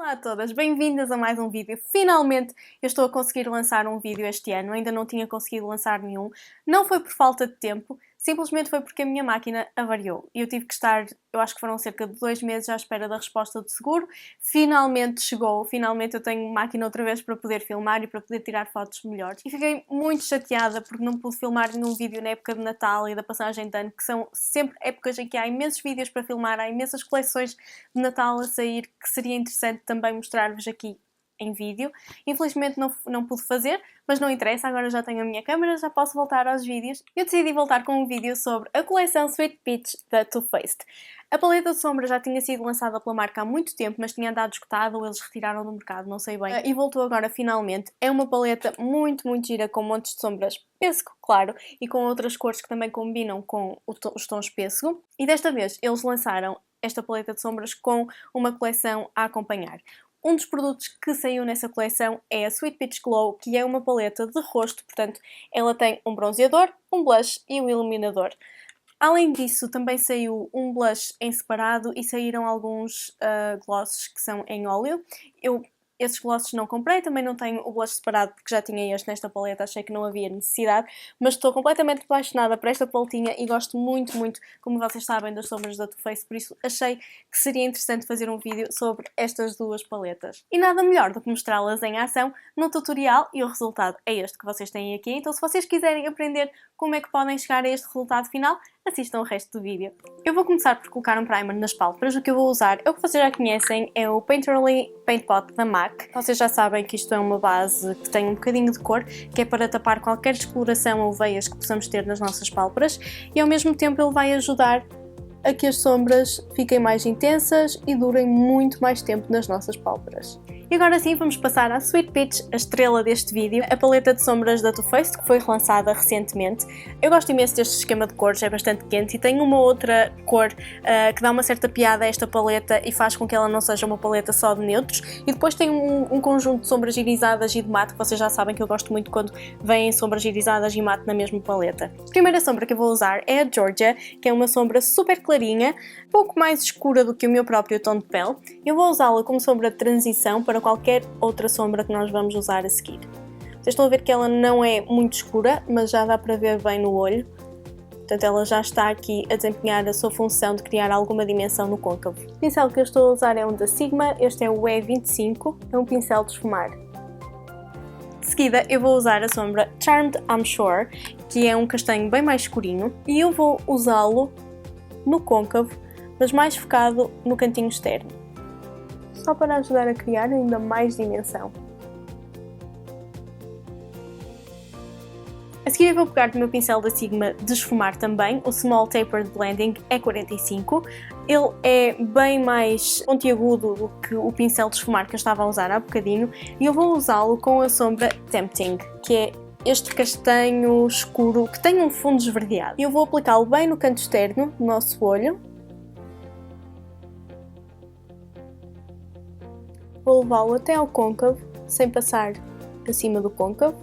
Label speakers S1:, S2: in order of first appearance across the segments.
S1: Olá a todas, bem-vindas a mais um vídeo. Finalmente eu estou a conseguir lançar um vídeo este ano, ainda não tinha conseguido lançar nenhum. Não foi por falta de tempo, simplesmente foi porque a minha máquina avariou. E eu tive que estar, eu acho que foram cerca de 2 meses à espera da resposta do seguro. Finalmente chegou, finalmente eu tenho máquina outra vez para poder filmar e para poder tirar fotos melhores. E fiquei muito chateada porque não pude filmar nenhum vídeo na época de Natal e da passagem de ano, que são sempre épocas em que há imensos vídeos para filmar, há imensas coleções de Natal a sair, que seria interessante também mostrar-vos aqui em vídeo. Infelizmente não pude fazer, mas não interessa, agora já tenho a minha câmera, já posso voltar aos vídeos. Eu decidi voltar com um vídeo sobre a coleção Sweet Peach da Too Faced. A paleta de sombra já tinha sido lançada pela marca há muito tempo, mas tinha andado esgotada ou eles retiraram do mercado, não sei bem. E voltou agora finalmente. É uma paleta muito gira, com montes de sombras pêssego, claro, e com outras cores que também combinam com os tons pêssego. E desta vez eles lançaram esta paleta de sombras com uma coleção a acompanhar. Um dos produtos que saiu nessa coleção é a Sweet Peach Glow, que é uma paleta de rosto, portanto ela tem um bronzeador, um blush e um iluminador. Além disso, também saiu um blush em separado e saíram alguns glosses que são em óleo. Esses glosses não comprei, também não tenho o blush separado porque já tinha este nesta paleta, achei que não havia necessidade, mas estou completamente apaixonada por esta paletinha e gosto muito, como vocês sabem, das sombras da Too Faced, por isso achei que seria interessante fazer um vídeo sobre estas duas paletas. E nada melhor do que mostrá-las em ação no tutorial e o resultado é este que vocês têm aqui, então se vocês quiserem aprender como é que podem chegar a este resultado final, assistam o resto do vídeo. Eu vou começar por colocar um primer nas pálpebras. O que eu vou usar é o que vocês já conhecem, é o Painterly Paint Pot da MAC. Vocês já sabem que isto é uma base que tem um bocadinho de cor, que é para tapar qualquer descoloração ou veias que possamos ter nas nossas pálpebras e ao mesmo tempo ele vai ajudar a que as sombras fiquem mais intensas e durem muito mais tempo nas nossas pálpebras. E agora sim vamos passar à Sweet Peach, a estrela deste vídeo, a paleta de sombras da Too Faced, que foi relançada recentemente. Eu gosto imenso deste esquema de cores, é bastante quente e tem uma outra cor que dá uma certa piada a esta paleta e faz com que ela não seja uma paleta só de neutros. E depois tem um conjunto de sombras irisadas e de mate, que vocês já sabem que eu gosto muito quando vêm sombras irisadas e mate na mesma paleta. A primeira sombra que eu vou usar é a Georgia, que é uma sombra super clarinha, um pouco mais escura do que o meu próprio tom de pele. Eu vou usá-la como sombra de transição para qualquer outra sombra que nós vamos usar a seguir. Vocês estão a ver que ela não é muito escura, mas já dá para ver bem no olho. Portanto, ela já está aqui a desempenhar a sua função de criar alguma dimensão no côncavo. O pincel que eu estou a usar é um da Sigma, este é o E25, é um pincel de esfumar. De seguida eu vou usar a sombra Charmed I'm Sure, que é um castanho bem mais escurinho, e eu vou usá-lo no côncavo, mas mais focado no cantinho externo, só para ajudar a criar ainda mais dimensão. A seguir eu vou pegar no meu pincel da Sigma de esfumar também, o Small Tapered Blending E45. Ele é bem mais pontiagudo do que o pincel de esfumar que eu estava a usar há bocadinho e eu vou usá-lo com a sombra Tempting, que é este castanho escuro que tem um fundo esverdeado. E eu vou aplicá-lo bem no canto externo do nosso olho. Vou levá-lo até ao côncavo, sem passar acima do côncavo,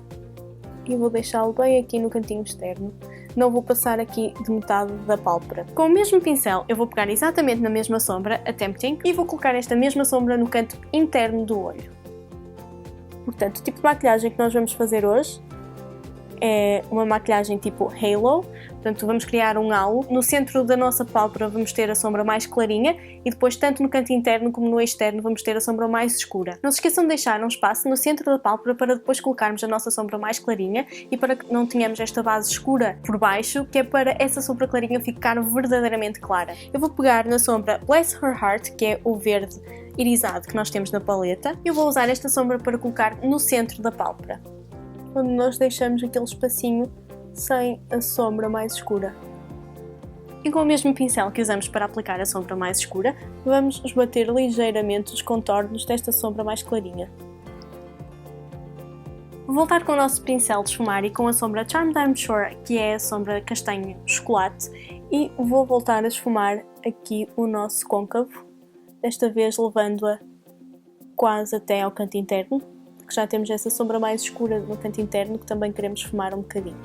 S1: e vou deixá-lo bem aqui no cantinho externo. Não vou passar aqui de metade da pálpebra. Com o mesmo pincel, eu vou pegar exatamente na mesma sombra, a Tempting, e vou colocar esta mesma sombra no canto interno do olho. Portanto, o tipo de maquilhagem que nós vamos fazer hoje é uma maquilhagem tipo Halo, portanto vamos criar um halo. No centro da nossa pálpebra vamos ter a sombra mais clarinha e depois tanto no canto interno como no externo vamos ter a sombra mais escura. Não se esqueçam de deixar um espaço no centro da pálpebra para depois colocarmos a nossa sombra mais clarinha e para que não tenhamos esta base escura por baixo, que é para essa sombra clarinha ficar verdadeiramente clara. Eu vou pegar na sombra Bless Her Heart, que é o verde irisado que nós temos na paleta, e eu vou usar esta sombra para colocar no centro da pálpebra, onde nós deixamos aquele espacinho sem a sombra mais escura. E com o mesmo pincel que usamos para aplicar a sombra mais escura, vamos esbater ligeiramente os contornos desta sombra mais clarinha. Vou voltar com o nosso pincel de esfumar e com a sombra Charmed I'm Sure, que é a sombra castanho chocolate, e vou voltar a esfumar aqui o nosso côncavo, desta vez levando-a quase até ao canto interno, que já temos essa sombra mais escura no canto interno que também queremos esfumar um bocadinho.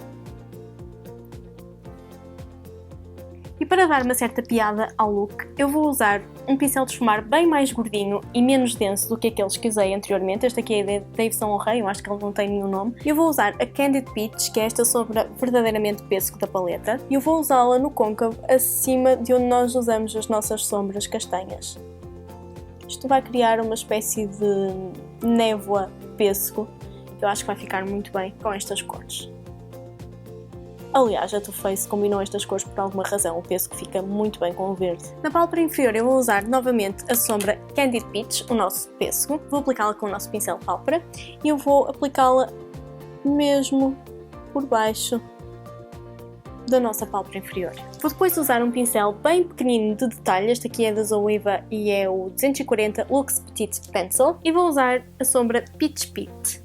S1: E para dar uma certa piada ao look, eu vou usar um pincel de esfumar bem mais gordinho e menos denso do que aqueles que usei anteriormente. Este aqui é da Yves Saint Laurent, eu acho que ele não tem nenhum nome. Eu vou usar a Candid Peach, que é esta sombra verdadeiramente pêssego da paleta, e eu vou usá-la no côncavo acima de onde nós usamos as nossas sombras castanhas. Isto vai criar uma espécie de névoa pêssego, que eu acho que vai ficar muito bem com estas cores. Aliás, a Too Faced combinou estas cores por alguma razão, o pêssego fica muito bem com o verde. Na pálpebra inferior eu vou usar novamente a sombra Candid Peach, o nosso pêssego. Vou aplicá-la com o nosso pincel de pálpebra e eu vou aplicá-la mesmo por baixo da nossa pálpebra inferior. Vou depois usar um pincel bem pequenino de detalhe, este aqui é da Zoeva e é o 240 Luxe Petite Pencil, e vou usar a sombra Peach Pit,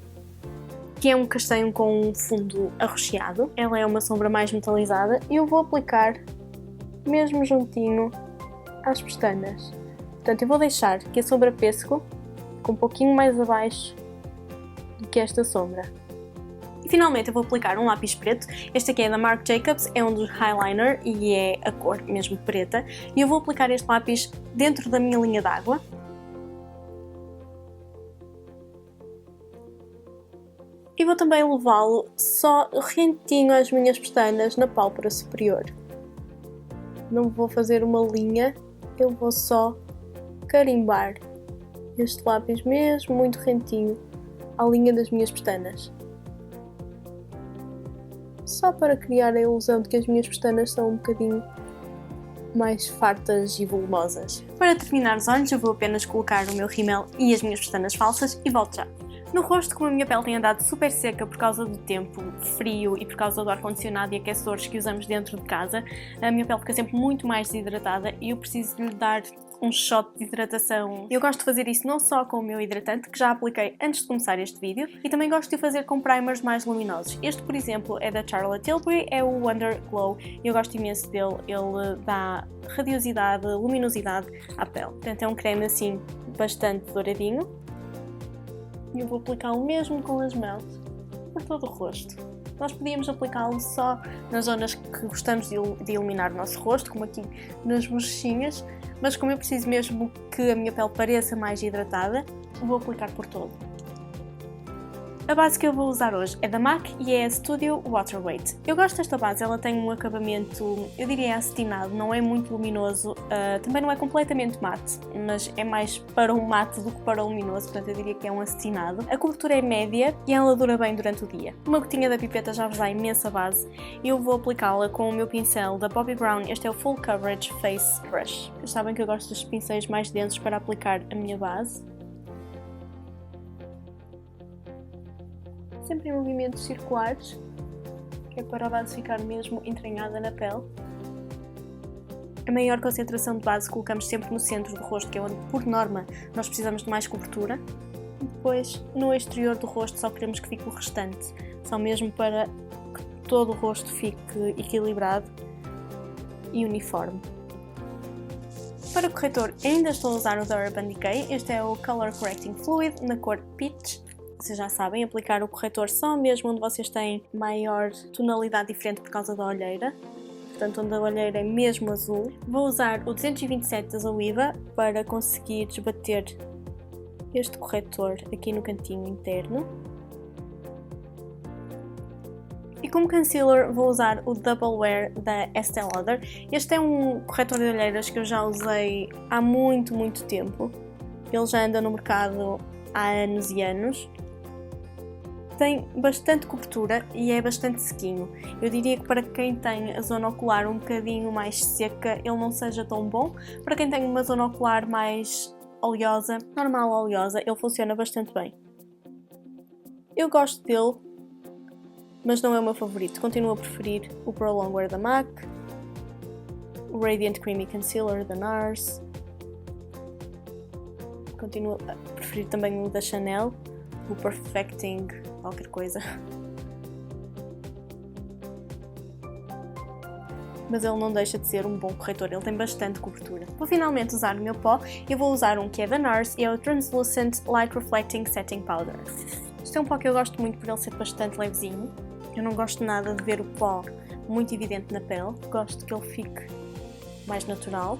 S1: que é um castanho com um fundo arroxeado. Ela é uma sombra mais metalizada e eu vou aplicar mesmo juntinho às pestanas. Portanto, eu vou deixar que a sombra pêssego fique um pouquinho mais abaixo do que esta sombra. E finalmente eu vou aplicar um lápis preto. Este aqui é da Marc Jacobs, é um dos eyeliner e é a cor mesmo preta. E eu vou aplicar este lápis dentro da minha linha d'água. E vou também levá-lo só rentinho às minhas pestanas na pálpebra superior. Não vou fazer uma linha, eu vou só carimbar este lápis mesmo muito rentinho à linha das minhas pestanas. Só para criar a ilusão de que as minhas pestanas são um bocadinho mais fartas e volumosas. Para terminar os olhos eu vou apenas colocar o meu rímel e as minhas pestanas falsas e volto já. No rosto, como a minha pele tem andado super seca por causa do tempo frio e por causa do ar-condicionado e aquecedores que usamos dentro de casa, a minha pele fica sempre muito mais desidratada e eu preciso lhe dar um shot de hidratação. Eu gosto de fazer isso não só com o meu hidratante, que já apliquei antes de começar este vídeo, e também gosto de o fazer com primers mais luminosos. Este, por exemplo, é da Charlotte Tilbury, é o Wonder Glow, e eu gosto imenso dele, ele dá radiosidade, luminosidade à pele. Portanto, é um creme assim bastante douradinho. E eu vou aplicá-lo mesmo com as mãos por todo o rosto. Nós podíamos aplicá-lo só nas zonas que gostamos de iluminar o nosso rosto, como aqui nas bochechinhas, mas como eu preciso mesmo que a minha pele pareça mais hidratada, vou aplicar por todo. A base que eu vou usar hoje é da MAC e é a Studio Water Weight. Eu gosto desta base, ela tem um acabamento, eu diria acetinado, não é muito luminoso, também não é completamente mate, mas é mais para o mate do que para o luminoso, portanto eu diria que é um acetinado. A cobertura é média e ela dura bem durante o dia. Uma gotinha da pipeta já vos dá imensa base e eu vou aplicá-la com o meu pincel da Bobbi Brown, este é o Full Coverage Face Brush. Vocês sabem que eu gosto dos pincéis mais densos para aplicar a minha base. Sempre em movimentos circulares, que é para a base ficar mesmo entranhada na pele. A maior concentração de base colocamos sempre no centro do rosto, que é onde, por norma, nós precisamos de mais cobertura. E depois, no exterior do rosto, só queremos que fique o restante, só mesmo para que todo o rosto fique equilibrado e uniforme. Para corretor, ainda estou a usar o da Urban Decay, este é o Color Correcting Fluid, na cor Peach. Vocês já sabem, aplicar o corretor só mesmo onde vocês têm maior tonalidade diferente por causa da olheira, portanto onde a olheira é mesmo azul. Vou usar o 227 da Zoeva para conseguir desbater este corretor aqui no cantinho interno. E como concealer vou usar o Double Wear da Estée Lauder. Este é um corretor de olheiras que eu já usei há muito tempo. Ele já anda no mercado há anos e anos. Tem bastante cobertura e é bastante sequinho. Eu diria que para quem tem a zona ocular um bocadinho mais seca, ele não seja tão bom. Para quem tem uma zona ocular mais oleosa, normal oleosa, ele funciona bastante bem. Eu gosto dele, mas não é o meu favorito. Continuo a preferir o Pro Longwear da MAC, o Radiant Creamy Concealer da NARS. Continuo a preferir também o da Chanel, o Perfecting qualquer coisa. Mas ele não deixa de ser um bom corretor, ele tem bastante cobertura. Vou finalmente usar o meu pó, eu vou usar um que é da NARS e é o Translucent Light Reflecting Setting Powder. Este é um pó que eu gosto muito por ele ser bastante levezinho. Eu não gosto nada de ver o pó muito evidente na pele, gosto que ele fique mais natural.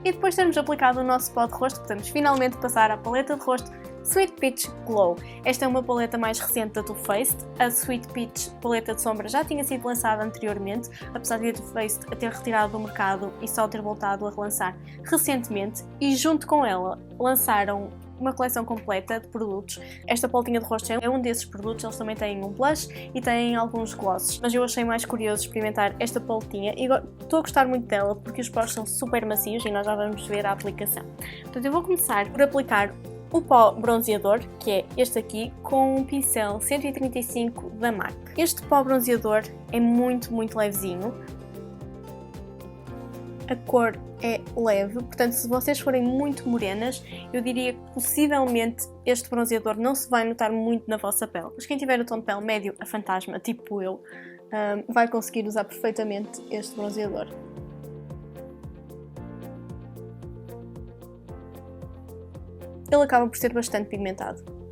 S1: E depois de termos aplicado o nosso pó de rosto, podemos finalmente passar à paleta de rosto Sweet Peach Glow. Esta é uma paleta mais recente da Too Faced. A Sweet Peach paleta de sombra já tinha sido lançada anteriormente, apesar de a Too Faced a ter retirado do mercado e só ter voltado a relançar recentemente, e junto com ela lançaram uma coleção completa de produtos. Esta paletinha de rosto é um desses produtos. Eles também têm um blush e têm alguns glosses, mas eu achei mais curioso experimentar esta paletinha e estou a gostar muito dela porque os pós são super macios e nós já vamos ver a aplicação. Portanto, eu vou começar por aplicar o pó bronzeador, que é este aqui, com um pincel 135 da MAC. Este pó bronzeador é muito levezinho. A cor é leve, portanto, se vocês forem muito morenas, eu diria que possivelmente este bronzeador não se vai notar muito na vossa pele. Mas quem tiver o tom de pele médio a fantasma, tipo eu, vai conseguir usar perfeitamente este bronzeador. Ele acaba por ser bastante pigmentado.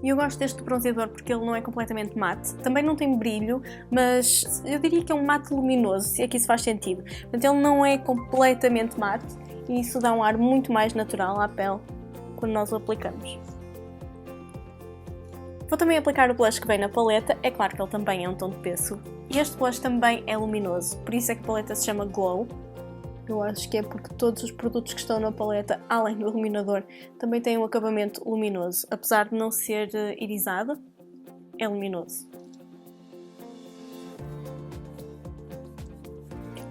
S1: E eu gosto deste bronzeador porque ele não é completamente mate. Também não tem brilho, mas eu diria que é um mate luminoso, se é que isso faz sentido. Portanto, ele não é completamente mate e isso dá um ar muito mais natural à pele quando nós o aplicamos. Vou também aplicar o blush que vem na paleta. É claro que ele também é um tom de pêssego. E este blush também é luminoso, por isso é que a paleta se chama Glow. Eu acho que é porque todos os produtos que estão na paleta, além do iluminador, também têm um acabamento luminoso. Apesar de não ser irisado, é luminoso.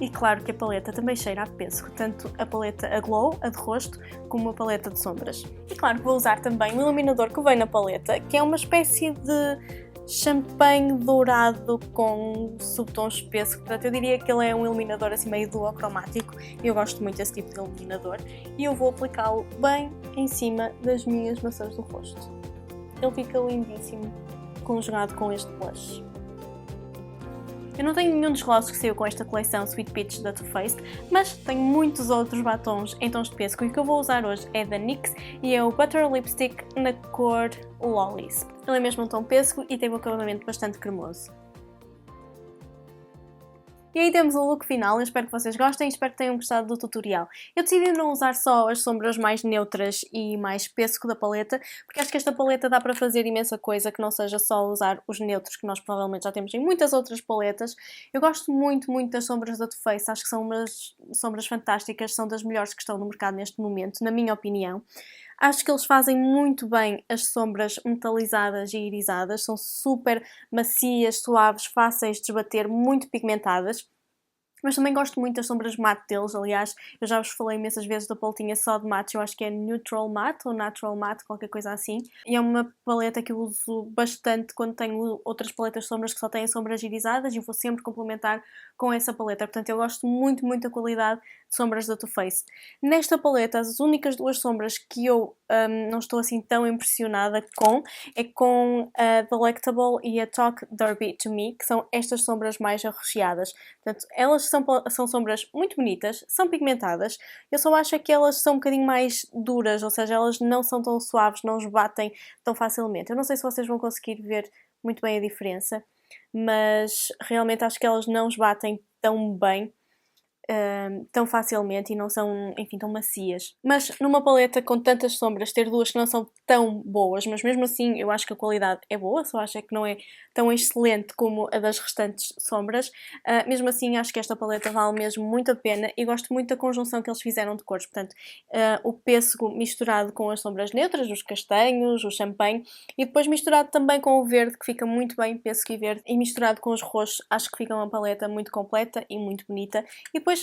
S1: E claro que a paleta também cheira a pêssego, tanto a paleta a Glow, a de rosto, como a paleta de sombras. E claro que vou usar também o iluminador que vem na paleta, que é uma espécie de champanhe dourado com subtons espesso. Portanto, eu diria que ele é um iluminador assim meio duocromático e eu gosto muito desse tipo de iluminador. E eu vou aplicá-lo bem em cima das minhas maçãs do rosto. Ele fica lindíssimo conjugado com este blush. Eu não tenho nenhum dos glosses que saiu com esta coleção Sweet Peach da Too Faced, mas tenho muitos outros batons em tons de pêssego e o que eu vou usar hoje é da NYX e é o Butter Lipstick na cor Lollies. Ele é mesmo um tom pêssego e tem um acabamento bastante cremoso. E aí temos o look final, eu espero que vocês gostem e espero que tenham gostado do tutorial. Eu decidi não usar só as sombras mais neutras e mais pêssego da paleta, porque acho que esta paleta dá para fazer imensa coisa que não seja só usar os neutros que nós provavelmente já temos em muitas outras paletas. Eu gosto muito das sombras da Too Faced, acho que são umas sombras fantásticas, são das melhores que estão no mercado neste momento, na minha opinião. Acho que eles fazem muito bem as sombras metalizadas e irisadas, são super macias, suaves, fáceis de desbater, muito pigmentadas. Mas também gosto muito das sombras mate deles, aliás, eu já vos falei imensas vezes da paletinha só de mates, eu acho que é Neutral Matte ou Natural Matte, qualquer coisa assim. E é uma paleta que eu uso bastante quando tenho outras paletas de sombras que só têm sombras irisadas e vou sempre complementar com essa paleta. Portanto, eu gosto muito da qualidade de sombras da Too Faced. Nesta paleta, as únicas duas sombras que eu não estou assim tão impressionada é com a Delectable e a Talk Derby to Me, que são estas sombras mais arroxeadas. Portanto, elas são sombras muito bonitas, são pigmentadas, eu só acho que elas são um bocadinho mais duras, ou seja, elas não são tão suaves, não esbatem tão facilmente. Eu não sei se vocês vão conseguir ver muito bem a diferença, mas realmente acho que elas não esbatem tão bem, tão facilmente e não são, enfim, tão macias. Mas numa paleta com tantas sombras, ter duas que não são tão boas, mas mesmo assim eu acho que a qualidade é boa, só acho que não é tão excelente como a das restantes sombras. Mesmo assim acho que esta paleta vale mesmo muito a pena e gosto muito da conjunção que eles fizeram de cores. Portanto, o pêssego misturado com as sombras neutras, os castanhos, o champanhe, e depois misturado também com o verde, que fica muito bem, pêssego e verde, e misturado com os roxos, acho que fica uma paleta muito completa e muito bonita. E depois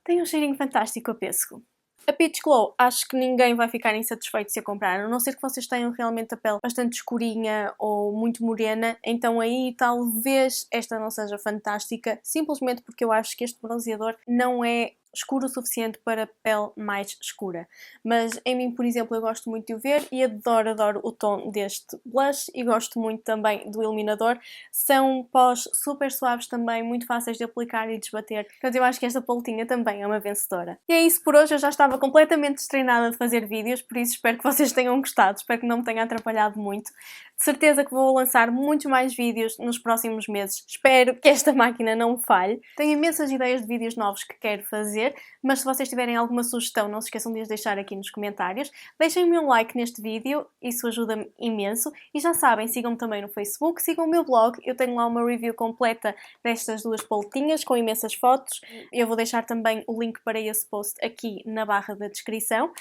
S1: tem um cheirinho fantástico a pêssego. A Peach Glow, acho que ninguém vai ficar insatisfeito se a comprar, a não ser que vocês tenham realmente a pele bastante escurinha ou muito morena, então aí talvez esta não seja fantástica, simplesmente porque eu acho que este bronzeador não é escuro o suficiente para pele mais escura. Mas em mim, por exemplo, eu gosto muito de o ver e adoro o tom deste blush e gosto muito também do iluminador. São pós super suaves também, muito fáceis de aplicar e desbater. Portanto, eu acho que esta paletinha também é uma vencedora. E é isso por hoje, eu já estava completamente destreinada de fazer vídeos, por isso espero que vocês tenham gostado, espero que não me tenha atrapalhado muito. De certeza que vou lançar muitos mais vídeos nos próximos meses. Espero que esta máquina não falhe. Tenho imensas ideias de vídeos novos que quero fazer fazer, mas se vocês tiverem alguma sugestão, não se esqueçam de as deixar aqui nos comentários. Deixem-me um like neste vídeo, isso ajuda-me imenso. E já sabem, sigam-me também no Facebook, sigam o meu blog, eu tenho lá uma review completa destas duas paletinhas com imensas fotos. Eu vou deixar também o link para esse post aqui na barra da descrição.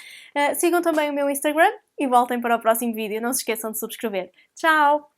S1: Sigam também o meu Instagram e voltem para o próximo vídeo. Não se esqueçam de subscrever. Tchau!